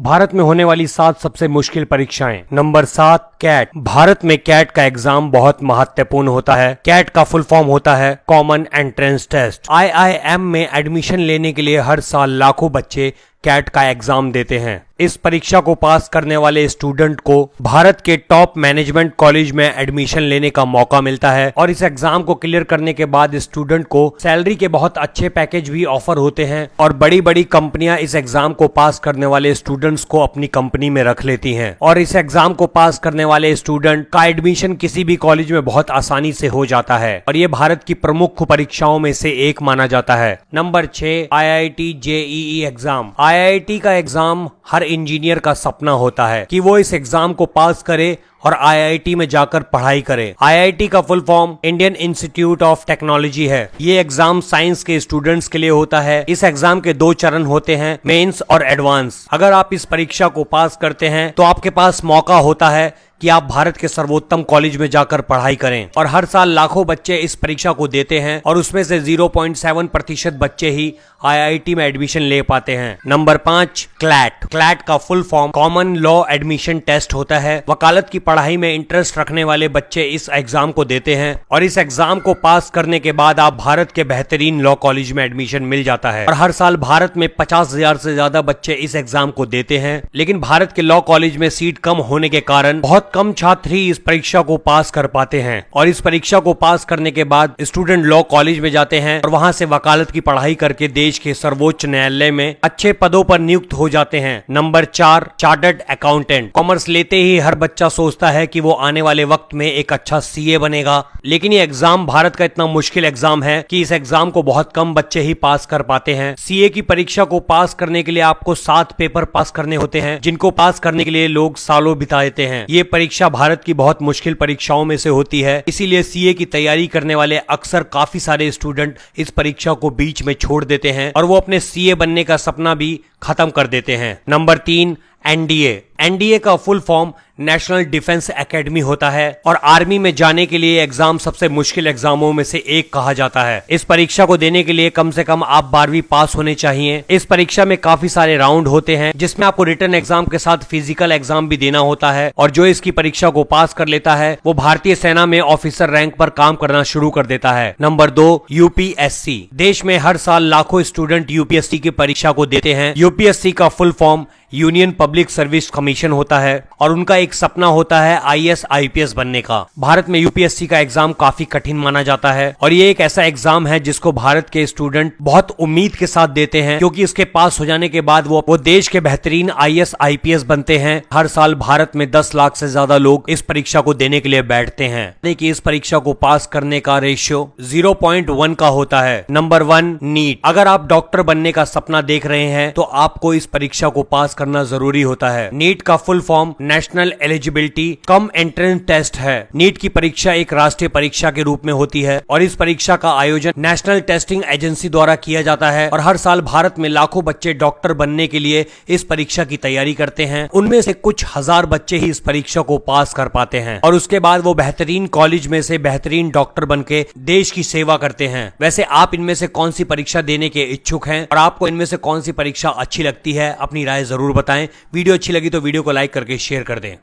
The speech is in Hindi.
भारत में होने वाली 7 सबसे मुश्किल परीक्षाएं। Number 7, cat. भारत में कैट का एग्जाम बहुत महत्वपूर्ण होता है। कैट का फुल फॉर्म होता है कॉमन एंट्रेंस टेस्ट। आईआईएम में एडमिशन लेने के लिए हर साल लाखों बच्चे कैट का एग्जाम देते हैं। इस परीक्षा को पास करने वाले स्टूडेंट को भारत के टॉप मैनेजमेंट कॉलेज में एडमिशन लेने का मौका मिलता है और इस एग्जाम को क्लियर करने के बाद स्टूडेंट को सैलरी के बहुत अच्छे पैकेज भी ऑफर होते हैं और बड़ी बड़ी कंपनियां इस एग्जाम को पास करने वाले स्टूडेंट्स को अपनी कंपनी में रख लेती हैं और इस एग्जाम को पास करने वाले स्टूडेंट का एडमिशन किसी भी कॉलेज में बहुत आसानी से हो जाता है और ये भारत की प्रमुख परीक्षाओं में से एक माना जाता है। Number 6, IIT JEE exam. IIT का एग्जाम हर इंजीनियर का सपना होता है कि वो इस एग्जाम को पास करे और आईआईटी में जाकर पढ़ाई करे। आईआईटी का full form Indian institute of technology है। ये एग्जाम साइंस के स्टूडेंट्स के लिए होता है। इस एग्जाम के 2 चरण होते हैं, मेंस और एडवांस। अगर आप इस परीक्षा को पास करते हैं तो आपके पास मौका होता है कि आप भारत के सर्वोत्तम कॉलेज में जाकर पढ़ाई करें और हर साल लाखों बच्चे इस परीक्षा को देते हैं और उसमें से 0.7% बच्चे ही आईआईटी में एडमिशन ले पाते हैं। Number 5, CLAT. क्लैट का full form common law admission test होता है। वकालत की पढ़ाई में इंटरेस्ट रखने वाले बच्चे इस एग्जाम को देते हैं और इस एग्जाम को पास करने के बाद आप भारत के बेहतरीन लॉ कॉलेज में एडमिशन मिल जाता है और हर साल भारत में 50,000 से ज्यादा बच्चे इस एग्जाम को देते हैं। लेकिन भारत के लॉ कॉलेज में सीट कम होने के कारण बहुत कम छात्र ही इस परीक्षा को पास कर पाते हैं और इस परीक्षा को पास करने के बाद स्टूडेंट लॉ कॉलेज में जाते हैं और वहां से वकालत की पढ़ाई करके देश के सर्वोच्च न्यायालय में अच्छे पदों पर नियुक्त हो जाते हैं। Number 4, chartered accountant. कॉमर्स लेते ही हर बच्चा सोचता है कि वो आने वाले वक्त में एक अच्छा सीए बनेगा, लेकिन ये एग्जाम भारत का इतना मुश्किल एग्जाम है कि इस एग्जाम को बहुत कम बच्चे ही पास कर पाते हैं। सीए की परीक्षा को पास करने के लिए आपको 7 पेपर पास करने होते हैं, जिनको पास करने के लिए लोग सालों बिता देते हैं। ये परीक्षा भारत की बहुत मुश्किल परीक्षाओं में से होती है, इसीलिए सीए की तैयारी करने वाले अक्सर काफी सारे स्टूडेंट इस परीक्षा को बीच में छोड़ देते हैं और वो अपने सीए बनने का सपना भी खत्म कर देते हैं। Number 3, NDA. एनडीए का full form national defence academy होता है और आर्मी में जाने के लिए एग्जाम सबसे मुश्किल एग्जामों में से एक कहा जाता है। इस परीक्षा को देने के लिए कम से कम आप 12वीं पास होने चाहिए। इस परीक्षा में काफी सारे राउंड होते हैं, जिसमें आपको रिटन एग्जाम के साथ फिजिकल एग्जाम भी देना होता है और जो इसकी परीक्षा को पास कर लेता है वो भारतीय सेना में ऑफिसर रैंक पर काम करना शुरू कर देता है। Number 2, UPSC. देश में हर साल लाखों स्टूडेंट यूपीएससी की परीक्षा को देते हैं। यूपीएससी का full form union public service commission होता है और उनका एक सपना होता है आईएएस आईपीएस बनने का। भारत में यूपीएससी का एग्जाम काफी कठिन माना जाता है और ये एक ऐसा एग्जाम है जिसको भारत के स्टूडेंट बहुत उम्मीद के साथ देते हैं, क्योंकि इसके पास हो जाने के बाद वो देश के बेहतरीन आईएएस आईपीएस बनते हैं। हर साल भारत में 10 लाख से ज्यादा लोग इस परीक्षा को देने के लिए बैठते हैं। देखिए, इस परीक्षा को पास करने का रेशियो 0.1 का होता है। Number 1, NEET. अगर आप डॉक्टर बनने का सपना देख रहे हैं तो आपको इस परीक्षा को पास करना जरूरी होता है। नीट का full form national eligibility cum entrance test है। नीट की परीक्षा एक राष्ट्रीय परीक्षा के रूप में होती है और इस परीक्षा का आयोजन नेशनल टेस्टिंग एजेंसी द्वारा किया जाता है और हर साल भारत में लाखों बच्चे डॉक्टर बनने के लिए इस परीक्षा की तैयारी करते हैं। उनमें से कुछ हजार बच्चे ही इस परीक्षा को पास कर पाते हैं और उसके बाद वो बेहतरीन कॉलेज में से बेहतरीन डॉक्टर बनके देश की सेवा करते हैं। वैसे आप इनमें से कौन सी परीक्षा देने के इच्छुक हैं और आपको इनमें से कौन सी परीक्षा अच्छी लगती है? अपनी राय जरूर बताएं। वीडियो अच्छी लगी तो वीडियो को लाइक करके शेयर कर दें।